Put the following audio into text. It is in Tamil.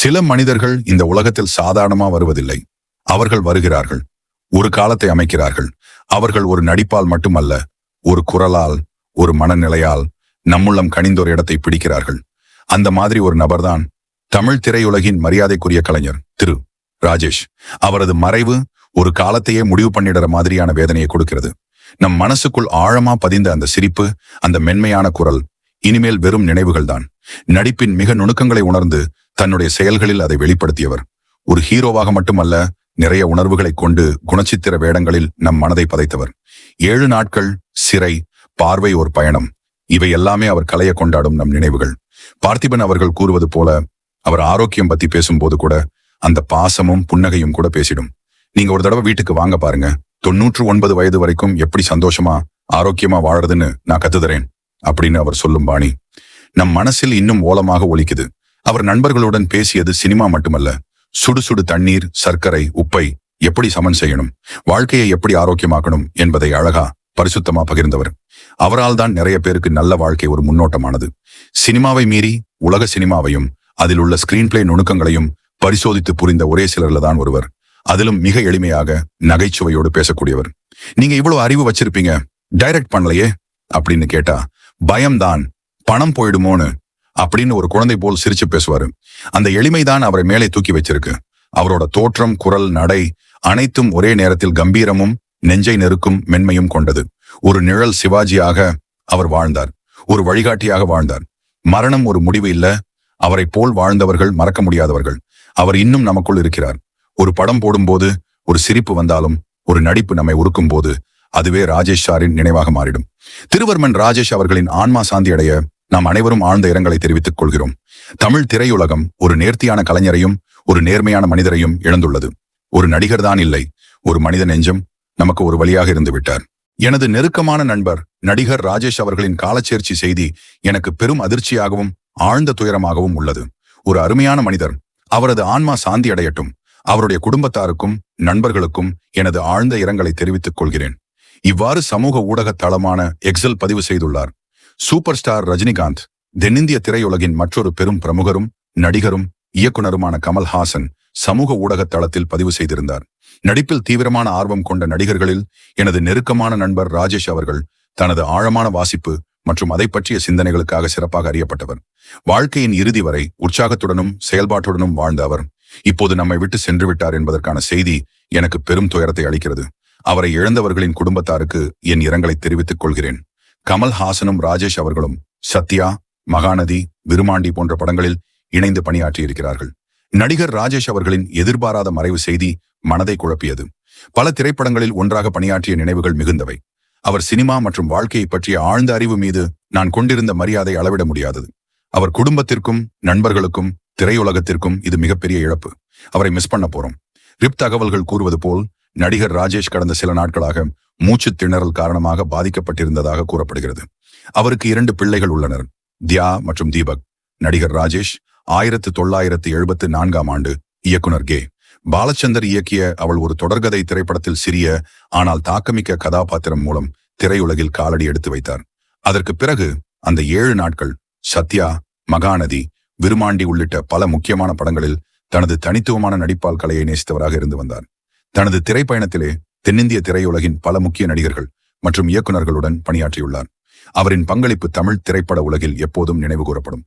சில மனிதர்கள் இந்த உலகத்தில் சாதாரணமா வருவதில்லை. அவர்கள் வருகிறார்கள், ஒரு காலத்தை அமைக்கிறார்கள். அவர்கள் ஒரு நடிப்பால் மட்டுமல்ல, ஒரு குரலால், ஒரு மனநிலையால் நம்முள்ளம் கனிந்தொரு இடத்தை பிடிக்கிறார்கள். அந்த மாதிரி ஒரு நபர்தான் தமிழ் திரையுலகின் மரியாதைக்குரிய கலைஞர் திரு ராஜேஷ். அவரது மறைவு ஒரு காலத்தையே முடிவு பண்ணிடுற மாதிரியான வேதனையை கொடுக்கிறது. நம் மனசுக்குள் ஆழமா பதிந்த அந்த சிரிப்பு, அந்த மென்மையான குரல் இனிமேல் வெறும் நினைவுகள் தான். நடிப்பின் மிக நுணுக்கங்களை உணர்ந்து தன்னுடைய செயல்களில் அதை வெளிப்படுத்தியவர். ஒரு ஹீரோவாக மட்டுமல்ல, நிறைய உணர்வுகளை கொண்டு குணச்சித்திர வேடங்களில் நம் மனதை பதைத்தவர். 7 நாட்கள் சிறை, பார்வை ஒரு பயணம், இவை எல்லாமே அவர் கலைய கொண்டாடும் நம் நினைவுகள். பார்த்திபன் அவர்கள் கூறுவது போல, அவர் ஆரோக்கியம் பத்தி பேசும்போது கூட அந்த பாசமும் புன்னகையும் கூட பேசிடும். நீங்க ஒரு தடவை வீட்டுக்கு வாங்க பாருங்க, 99 வயது வரைக்கும் எப்படி சந்தோஷமா ஆரோக்கியமா வாழறதுன்னு நான் கத்துதறேன் அப்படின்னு அவர் சொல்லும் பாணி நம் மனசில் இன்னும் ஓலமாக ஒலிக்குது. அவர் நண்பர்களுடன் பேசியது சினிமா மட்டுமல்ல, சுடு தண்ணீர், சர்க்கரை, உப்பை எப்படி சமன் செய்யணும், வாழ்க்கையை எப்படி ஆரோக்கியமாக்கணும் என்பதை அழகா பரிசுத்தமா பகிர்ந்தவர். அவரால் தான் நிறைய பேருக்கு நல்ல வாழ்க்கை ஒரு முன்னோட்டமானது. சினிமாவை மீறி உலக சினிமாவையும் அதில் உள்ள ஸ்கிரீன் பிளே நுணுக்கங்களையும் பரிசோதித்து புரிந்த ஒரே சிலர்ல தான் ஒருவர். அதிலும் மிக எளிமையாக நகைச்சுவையோடு பேசக்கூடியவர். நீங்க இவ்வளவு அறிவு வச்சிருப்பீங்க, டைரக்ட் பண்ணலையே அப்படின்னு கேட்டா, பயம்தான், பணம் போயிடுமோன்னு அப்படின்னு ஒரு குழந்தை போல் சிரிச்சு பேசுவாரு. அந்த எளிமைதான் அவரை மேலே தூக்கி வச்சிருக்கு. அவரோட தோற்றம், குரல், நடை அனைத்தும் ஒரே நேரத்தில் கம்பீரமும் நெஞ்சை நெருக்கும் மென்மையும் கொண்டது. ஒரு நிழல் சிவாஜியாக அவர் வாழ்ந்தார், ஒரு வழிகாட்டியாக வாழ்ந்தார். மரணம் ஒரு முடிவு இல்ல, அவரை போல் வாழ்ந்தவர்கள் மறக்க முடியாதவர்கள். அவர் இன்னும் நமக்குள் இருக்கிறார். ஒரு படம் போடும்போது ஒரு சிரிப்பு வந்தாலும், ஒரு நடிப்பு நம்மை உருக்கும் போது அதுவே ராஜேஷ் சாரின் நினைவாக மாறிடும். திருவர்மன் ராஜேஷ் அவர்களின் ஆன்மா சாந்தி அடைய நாம் அனைவரும் ஆழ்ந்த இரங்கலை தெரிவித்துக் கொள்கிறோம். தமிழ் திரையுலகம் ஒரு நேர்த்தியான கலைஞரையும் ஒரு நேர்மையான மனிதரையும் இழந்துள்ளது. ஒரு நடிகர் தான் இல்லை, ஒரு மனித நெஞ்சம் நமக்கு ஒரு வழியாக இருந்து விட்டார். எனது நெருக்கமான நண்பர் நடிகர் ராஜேஷ் அவர்களின் காலச்சேர்ச்சி செய்தி எனக்கு பெரும் அதிர்ச்சியாகவும் ஆழ்ந்த துயரமாகவும் உள்ளது. ஒரு அருமையான மனிதர், அவரது ஆன்மா சாந்தி அடையட்டும். அவருடைய குடும்பத்தாருக்கும் நண்பர்களுக்கும் எனது ஆழ்ந்த இரங்கலை தெரிவித்துக் கொள்கிறேன். இவ்வாறு சமூக ஊடக தளமான எக்ஸல் பதிவு செய்துள்ளார். சூப்பர் ஸ்டார் ரஜினிகாந்த், தென்னிந்திய திரையுலகின் மற்றொரு பெரும் பிரமுகரும் நடிகரும் இயக்குனருமான கமல்ஹாசன் சமூக ஊடக தளத்தில் பதிவு செய்திருந்தார். நடிப்பில் தீவிரமான ஆர்வம் கொண்ட நடிகர்களில் எனது நெருக்கமான நண்பர் ராஜேஷ் அவர்கள் தனது ஆழமான வாசிப்பு மற்றும் அதை பற்றிய சிந்தனைகளுக்காக சிறப்பாக அறியப்பட்டவர். வாழ்க்கையின் இறுதி வரை உற்சாகத்துடனும் செயல்பாட்டுடனும் வாழ்ந்த அவர் இப்போது நம்மை விட்டு சென்று விட்டார் என்பதற்கான செய்தி எனக்கு பெரும் துயரத்தை அளிக்கிறது. அவரை இழந்தவர்களின் குடும்பத்தாருக்கு என் இரங்கலை தெரிவித்துக் கொள்கிறேன். கமல்ஹாசனும் ராஜேஷ் அவர்களும் சத்யா, மகாநதி, விருமாண்டி போன்ற படங்களில் இணைந்து பணியாற்றியிருக்கிறார்கள். நடிகர் ராஜேஷ் அவர்களின் எதிர்பாராத மறைவு செய்தி மனதை குழப்பியது. பல திரைப்படங்களில் ஒன்றாக பணியாற்றிய நினைவுகள் மிகுந்தவை. அவர் சினிமா மற்றும் வாழ்க்கையை பற்றிய ஆழ்ந்த அறிவு மீது நான் கொண்டிருந்த மரியாதை அளவிட முடியாதது. அவர் குடும்பத்திற்கும் நண்பர்களுக்கும் திரையுலகத்திற்கும் இது மிகப்பெரிய இழப்பு. அவரை மிஸ் பண்ண போறோம். ரிப் தகவல்கள் கூறுவது போல் நடிகர் ராஜேஷ் கடந்த சில நாட்களாக மூச்சு திணறல் காரணமாக பாதிக்கப்பட்டிருந்ததாக கூறப்படுகிறது. அவருக்கு 2 பிள்ளைகள் உள்ளனர், தியா மற்றும் தீபக். நடிகர் ராஜேஷ் 1974ஆம் ஆண்டு இயக்குனர் கே. பாலச்சந்தர் இயக்கிய அவள் ஒரு தொடர்கதை திரைப்படத்தில் சிறிய ஆனால் தாக்கமிக்க கதாபாத்திரம் மூலம் திரையுலகில் காலடி எடுத்து வைத்தார். அதற்கு பிறகு அந்த 7 நாட்கள் சத்யா, மகாநதி, விருமாண்டி உள்ளிட்ட பல முக்கியமான படங்களில் தனது தனித்துவமான நடிப்பால் கலையை நேசித்தவராக இருந்து வந்தார். தனது திரைப்பயணத்திலே தென்னிந்திய திரையுலகின் பல முக்கிய நடிகர்கள் மற்றும் இயக்குநர்களுடன் பணியாற்றியுள்ளார். அவரின் பங்களிப்பு தமிழ் திரைப்பட உலகில் எப்போதும் நினைவு கூறப்படும்.